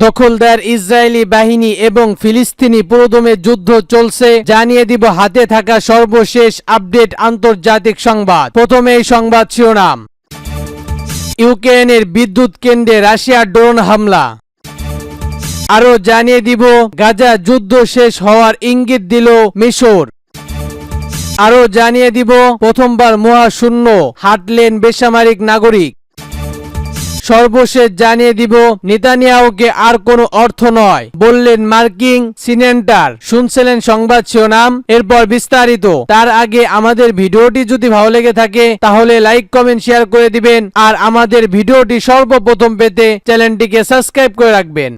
দখলদার ইসরায়েলি বাহিনী এবং ফিলিস্তিনি পুরোদমে যুদ্ধ চলছে, জানিয়ে দিব হাতে থাকা সর্বশেষ আপডেট আন্তর্জাতিক সংবাদ। প্রথমে এই সংবাদ শিরোনাম। ইউক্রেনের বিদ্যুৎ কেন্দ্রে রাশিয়ার ড্রোন হামলা। আরো জানিয়ে দিব গাজা যুদ্ধ শেষ হওয়ার ইঙ্গিত দিল মিশর। আরো জানিয়ে দিব প্রথমবার মহাশূন্য হাঁটলেন বেসামরিক নাগরিক। সর্বশেষ জানিয়ে দিব নেতানিয়াহুকে আর কোনো অর্থ নয় বললেন মার্কিন সিনেটর। শুনছিলেন সংবাদ শিরোনাম, এরপর বিস্তারিত। তার আগে আমাদের ভিডিওটি যদি ভালো লেগে থাকে তাহলে লাইক কমেন্ট শেয়ার করে দিবেন, আর আমাদের ভিডিওটি সর্বপ্রথম পেতে চ্যানেলটিকে সাবস্ক্রাইব করে রাখবেন।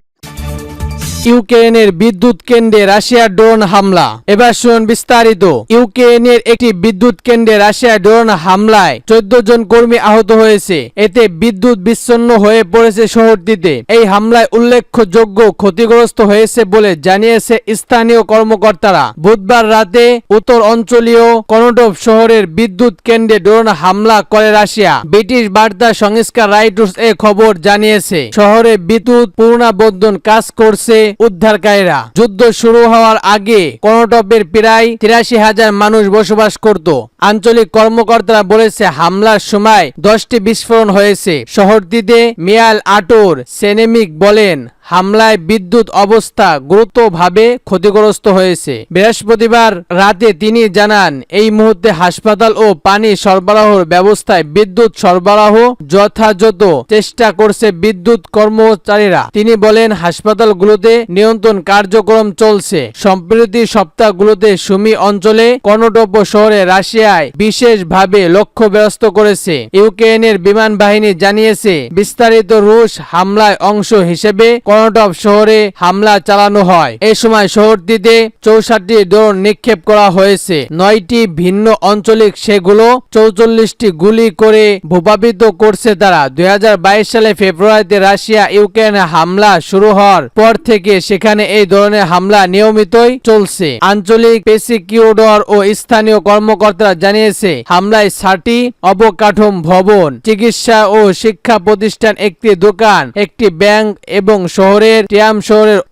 ইউক্রেনের বিদ্যুৎ কেন্দ্রে রাশিয়ার ড্রোন হামলা। এবার শুনুন বিস্তারিত। ইউক্রেনের একটি বিদ্যুৎ কেন্দ্রে রাশিয়ার ড্রোন হামলায় 14 জন কর্মী আহত হয়েছে। এতে বিদ্যুৎ বিচ্ছিন্ন হয়ে পড়েছে শহরটিতে। এই হামলায় উল্লেখযোগ্য ক্ষতিগ্রস্ত হয়েছে বলে জানিয়েছে স্থানীয় কর্মকর্তারা। বুধবার রাতে উত্তর অঞ্চলীয় কনোটভ শহরের বিদ্যুৎ কেন্দ্রে ড্রোন হামলা করে রাশিয়া। ব্রিটিশ বার্তা সংস্থা রাইটার্স এ খবর জানিয়েছে শহরে বিদ্যুৎ পুনরাবর্তন কাজ করছে উদ্ধারকারীরা। যুদ্ধ শুরু হওয়ার আগে কনোটভের প্রায় 83,000 মানুষ বসবাস করত। আঞ্চলিক কর্মকর্তারা বলেছে হামলার সময় 10টি বিস্ফোরণ হয়েছে। শহরটিতে মিয়াল আটোর সেনেমিক বলেন হামলায় বিদ্যুৎ অবস্থা গুরুতরভাবে ক্ষতিগ্রস্ত হয়েছে। বৃহস্পতিবার রাতে তিনি জানান এই মুহূর্তে হাসপাতাল ও পানি সরবরাহের ব্যবস্থায় বিদ্যুৎ সরবরাহ যথাযথ চেষ্টা করছে বিদ্যুৎ কর্মচারীরা। তিনি বলেন হাসপাতালগুলোতে নিয়ন্ত্রণ কার্যক্রম চলছে। সম্প্রতি সপ্তাহগুলোতে সুমি অঞ্চলে কনোটভ শহরে রাশিয়ায় বিশেষভাবে লক্ষ্যগ্রস্ত করেছে। ইউক্রেনের বিমান বাহিনী জানিয়েছে বিস্তারিত রুশ হামলায় অংশ হিসেবে কনোটভ শহরে হামলা চালানো হয়। এ সময় শহরটিতে 64টি ড্রোন নিক্ষেপ করা হয়েছে। 9টি ভিন্ন অঞ্চলিক সেগুলো 44টি গুলি করে ভূপাতিত করছে তারা। 2022 সালে ফেব্রুয়ারিতে রাশিয়া ইউক্রেনে হামলা শুরু হওয়ার পর থেকে সেখানে এই ধরনের হামলা নিয়মিতই চলছে। আঞ্চলিক প্রসিকিউটর ও স্থানীয় কর্মকর্তারা জানিয়েছে হামলায় 6টি অবকাঠামো ভবন, চিকিৎসা ও শিক্ষা প্রতিষ্ঠান, একটি দোকান, একটি ব্যাংক এবং শহরের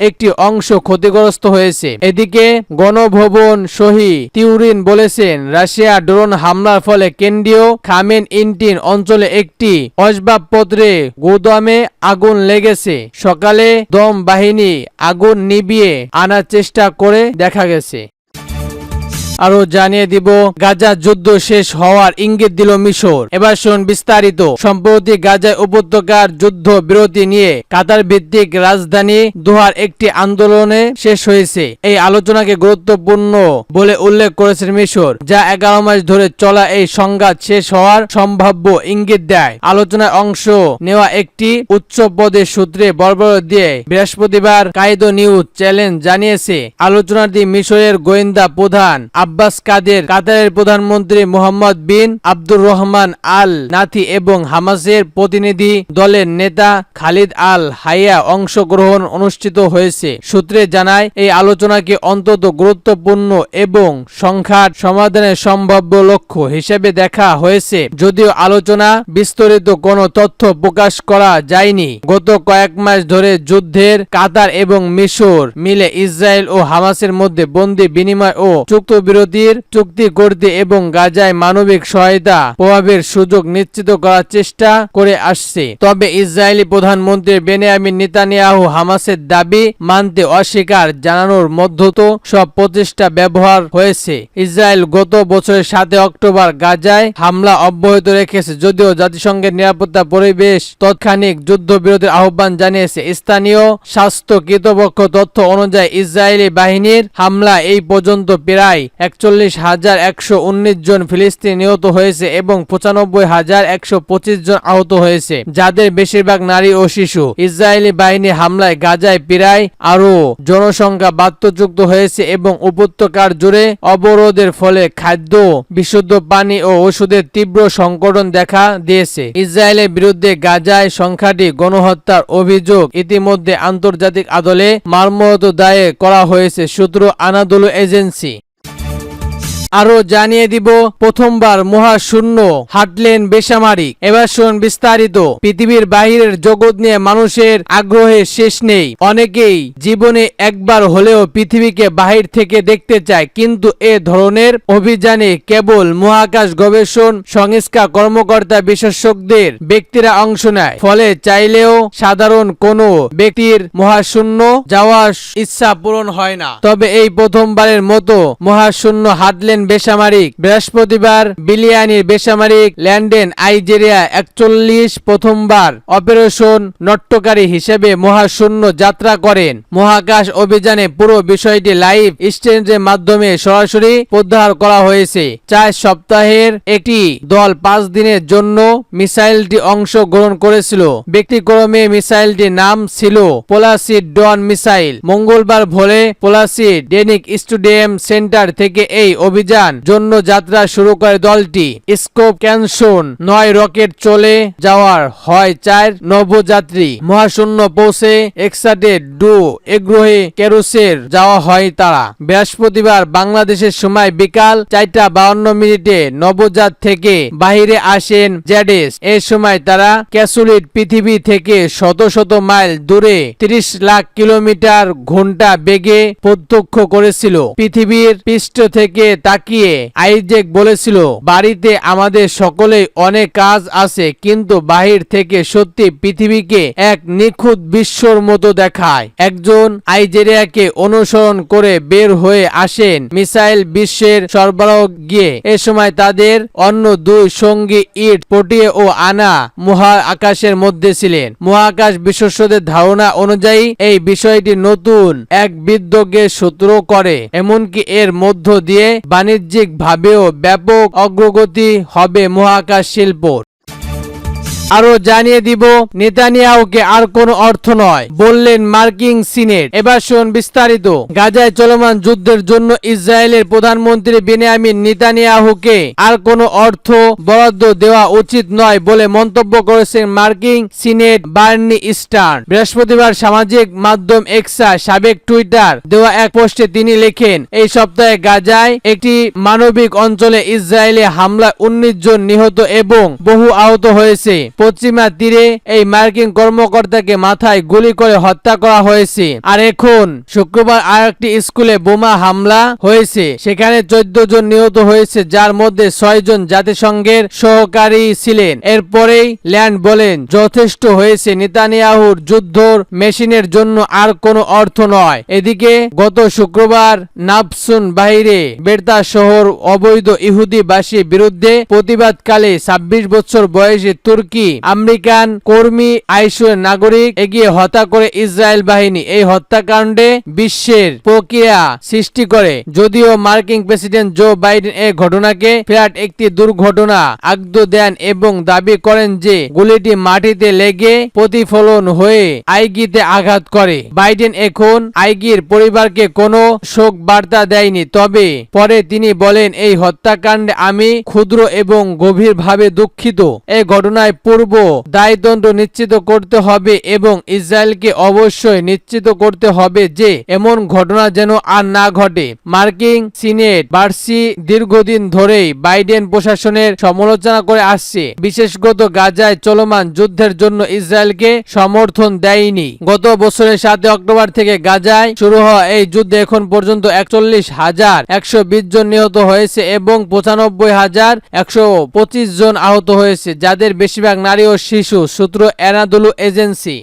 একটি অংশ ক্ষতিগ্রস্ত হয়েছে। এদিকে গণভবন সহি তিউরিন বলেছেন রাশিয়া ড্রোন হামলার ফলে কেন্দ্রীয় খামেন ইনটিন অঞ্চলে একটি আসবাবপত্রে গুদামে আগুন লেগেছে। সকালে দম বাহিনী আগুন নিভিয়ে আনার চেষ্টা করে দেখা গেছে। আরো জানিয়ে দিব গাজা যুদ্ধ শেষ হওয়ার ইঙ্গিত দিল মিশর। এবার শুনুন বিস্তারিত। সম্প্রতি গাজা উপত্যকার যুদ্ধ বিরতি নিয়ে কাতার ভিত্তিক রাজধানী দোহার একটি আন্দোলনে শেষ হয়েছে। এই আলোচনাকে গুরুত্বপূর্ণ বলে উল্লেখ করেছে মিশর, যা 11 মাস ধরে চলা এই সংঘাত শেষ হওয়ার সম্ভাব্য ইঙ্গিত দেয়। আলোচনায় অংশ নেওয়া একটি উচ্চ পদের সূত্রে বরাবর দিয়ে বৃহস্পতিবার কায়দো নিউজ চ্যানেল জানিয়েছে আলোচনাটি মিশরের গোয়েন্দা প্রধান আব্বাস কাদের, কাতারের প্রধানমন্ত্রী মোহাম্মদ বিন আব্দুর রহমান আল নাথি এবং হামাসের প্রতিনিধি দলের নেতা খালিদ আল হাইয়া অংশগ্রহণ অনুষ্ঠিত হয়েছে। সূত্রে জানায় এই আলোচনাকে অত্যন্ত গুরুত্বপূর্ণ এবং সংঘাত সমাধানের সম্ভাব্য লক্ষ্য হিসেবে দেখা হয়েছে। যদিও আলোচনা বিস্তারিত কোনো তথ্য প্রকাশ করা যায়নি। গত কয়েক মাস ধরে যুদ্ধের কাতার এবং মিশর মিলে ইসরায়েল ও হামাসের মধ্যে বন্দী বিনিময় ও যুদ্ধবিরতির চুক্তি করতে এবং গাজায় মানবিক সহায়তা প্রভাবের সুযোগ নিশ্চিত করার চেষ্টা করে আসছে। তবে ইসরায়েলি প্রধানমন্ত্রী বেনিয়ামিন নেতানিয়াহু হামাসের দাবি মানতে অস্বীকার জানানোর মধ্যত সব প্রচেষ্টা ব্যবহার হয়েছে। ইসরায়েল গত বছরের 7 অক্টোবর গাজায় হামলা অব্যাহত রেখেছে, যদিও জাতিসংঘের নিরাপত্তা পরিবেশ তাৎক্ষণিক যুদ্ধবিরতির আহ্বান জানিয়েছে। স্থানীয় স্বাস্থ্য কর্তৃপক্ষ তথ্য অনুযায়ী ইসরায়েলি বাহিনীর হামলা এই পর্যন্ত প্রায় 41,119 জন ফিলিস্তিনি নিহত হয়েছে এবং 95,125 জন আহত হয়েছে, যাদের বেশিরভাগ নারী ও শিশু। ইসরায়েলি বাহিনী হামলায় গাজায় প্রায় আরো জনসংখ্যা বাস্তুচ্যুত হয়েছে এবং উপত্যকার জুড়ে অবরোধের ফলে খাদ্য, বিশুদ্ধ পানি ও ওষুধের তীব্র সংকট দেখা দিয়েছে। ইসরায়েলের বিরুদ্ধে গাজায় সংখ্যাটি গণহত্যার অভিযোগ ইতিমধ্যে আন্তর্জাতিক আদালতে মর্মন্তুদ দায়ের করা হয়েছে, সূত্র আনাদোলু এজেন্সি। আরো জানিয়ে দিব প্রথমবার মহাশূন্য হাঁটলেন বেসামরিক। এবার শুন বিস্তারিত। পৃথিবীর বাহিরের জগৎ নিয়ে মানুষের আগ্রহের শেষ নেই। অনেকেই জীবনে একবার হলেও পৃথিবীকে বাহির থেকে দেখতে চায়, কিন্তু এ ধরনের অভিযানে কেবল মহাকাশ গবেষণ সংস্থা কর্মকর্তা বিশেষজ্ঞদের ব্যক্তিরা অংশ নেয়। ফলে চাইলেও সাধারণ কোনো ব্যক্তির মহাশূন্য যাওয়ার ইচ্ছা পূরণ হয় না। তবে এই প্রথমবারের মতো মহাশূন্য হাঁটলেন বেসামরিক। বৃহস্পতিবার বিলিয়ানির বেসামরিক ল্যান্ডেন নাইজেরিয়া 41 প্রথমবার অপারেশন নট্যকারী হিসেবে মহাশূন্য যাত্রা করেন। মহাকাশ অভিযানে পুরো বিষয়টি লাইভ স্ট্রিমের মাধ্যমে সরাসরি প্রচার করা হয়েছে। 4 সপ্তাহের একটি দল 5 দিনের জন্য মিসাইলটি অংশগ্রহণ করেছিল। ব্যক্তিক্রমে মিসাইলটির নাম ছিল পোলাসিড ডন মিসাইল। মঙ্গলবার ভোরে পোলাসিড ডেনিক স্টেডিয়াম সেন্টার থেকে এই অভিযান জন্য যাত্রা শুরু করে দলটি। স্কোপ ক্যানসন 9 রকেট চলে যাওয়ার হয় 4 নভোযাত্রী। মহাশূন্য পৌঁছে এক্সাটেড ডু এগ্রোহে কেরুসের যাওয়া হয় তারা। বৃহস্পতিবার বাংলাদেশের সময় বিকাল 4:52 নভোযাত থেকে বাহিরে আসেন জেডেস। এ সময় তারা ক্যাসুলিট পৃথিবী থেকে শত শত মাইল দূরে 30 লাখ কিলোমিটার ঘন্টা বেগে প্রত্যক্ষ করেছিল। পৃথিবীর পৃষ্ঠ থেকে তাকিয়ে আইজ্যাক বলেছিল, বাড়িতে আমাদের সকলেই অনেক কাজ আছে, কিন্তু বাহির থেকে সত্যি পৃথিবীকে এক নিখুঁত বিশ্বর মতো দেখায়। একজন নাইজেরিয়াকে অনুসরণ করে বের হয়ে আসেন মিসাইল বিশ্বের সরবরাহ গিয়ে। এ সময় তাদের অন্য 2 সঙ্গী ইট পটিয়ে ও আনা মহাকাশের মধ্যে ছিলেন। মহাকাশ বিশেষজ্ঞদের ধারণা অনুযায়ী এই বিষয়টি নতুন এক বিদ্যুৎের সূত্র করে, এমনকি এর মধ্য দিয়ে বাণিজ্যিক ভাবেও ব্যাপক অগ্রগতি হবে মহাকাশ শিল্পর। আরো জানিয়ে দিব নেতানিয়াহুকে আর কোনো অর্থ নয় বললেন মার্কিন সিনেট। এবার শুন বিস্তারিত। গাজায় চলমান যুদ্ধের জন্য ইসরায়েলের প্রধানমন্ত্রী বেনিয়ামিন নেতানিয়াহুকে আর কোনো অর্থ বরাদ্দ দেওয়া উচিত নয় বলে মন্তব্য করেছেন মার্কিন সিনেট বার্নি স্টার্ন। বৃহস্পতিবার সামাজিক মাধ্যম এক্সা সাবেক টুইটার দেওয়া এক পোস্টে তিনি লেখেন, এই সপ্তাহে গাজায় একটি মানবিক অঞ্চলে ইসরায়েলি হামলায় 19 জন নিহত এবং বহু আহত হয়েছে। পশ্চিমা তীরে এই মার্কিন কর্মকর্তাকে মাথায় গুলি করে হত্যা করা হয়েছে। আর এখন শুক্রবার আরেকটি স্কুলে বোমা হামলা হয়েছে, সেখানে 14 জন নিহত হয়েছে, যার মধ্যে 6 জন জাতিসংঘের সহকারী ছিলেন। এরপরেই ল্যান্ড বলেন, যথেষ্ট হয়েছে, নেতানিয়াহুর যুদ্ধর মেশিনের জন্য আর কোনো অর্থ নয়। এদিকে গত শুক্রবার নাপসুন বাইরে বেরতা শহর অবৈধ ইহুদিবাসীর বিরুদ্ধে প্রতিবাদকালে 26 বছর বয়সী তুর্কি আমেরিকান কর্মী আইসুর নাগরিক এগিয়ে হত্যা করে ইসরায়েল বাহিনী। এই হত্যাকাণ্ডে বিশ্বের প্রক্রিয়া সৃষ্টি করে। যদিও মার্কিন প্রেসিডেন্ট জো বাইডেন এই ঘটনাকে ফ্ল্যাট একটি দুর্ঘটনা আখ্যা দেন এবং দাবি করেন যে গুলিটি মাটিতে লেগে প্রতিফলন হয়ে আইগিতে আঘাত করে। বাইডেন এখন আইগির পরিবারকে কোনো শোক বার্তা দেয়নি, তবে পরে তিনি বলেন, এই হত্যাকাণ্ডে আমি ক্ষুদ্র এবং গভীরভাবে দুঃখিত। এই ঘটনায় পূর্ব দায়দণ্ড নিশ্চিত করতে হবে এবং ইসরায়েলকে অবশ্যই নিশ্চিত করতে হবে যে এমন ঘটনা যেন আর না ঘটে। মার্কিন সিনেট বার্সি দীর্ঘদিন ধরেই বাইডেন প্রশাসনের সমালোচনা করে আসছে, বিশেষত গাজায় চলমান যুদ্ধের জন্য ইসরায়েলকে সমর্থন দেয়নি। গত বছরের 7 অক্টোবর থেকে গাজায় শুরু হওয়া এই যুদ্ধে এখন পর্যন্ত 41,120 জন নিহত হয়েছে এবং 95,125 জন আহত হয়েছে, যাদের বেশিরভাগ নারী ও শিশু, সূত্র অ্যানাদোলু এজেন্সি।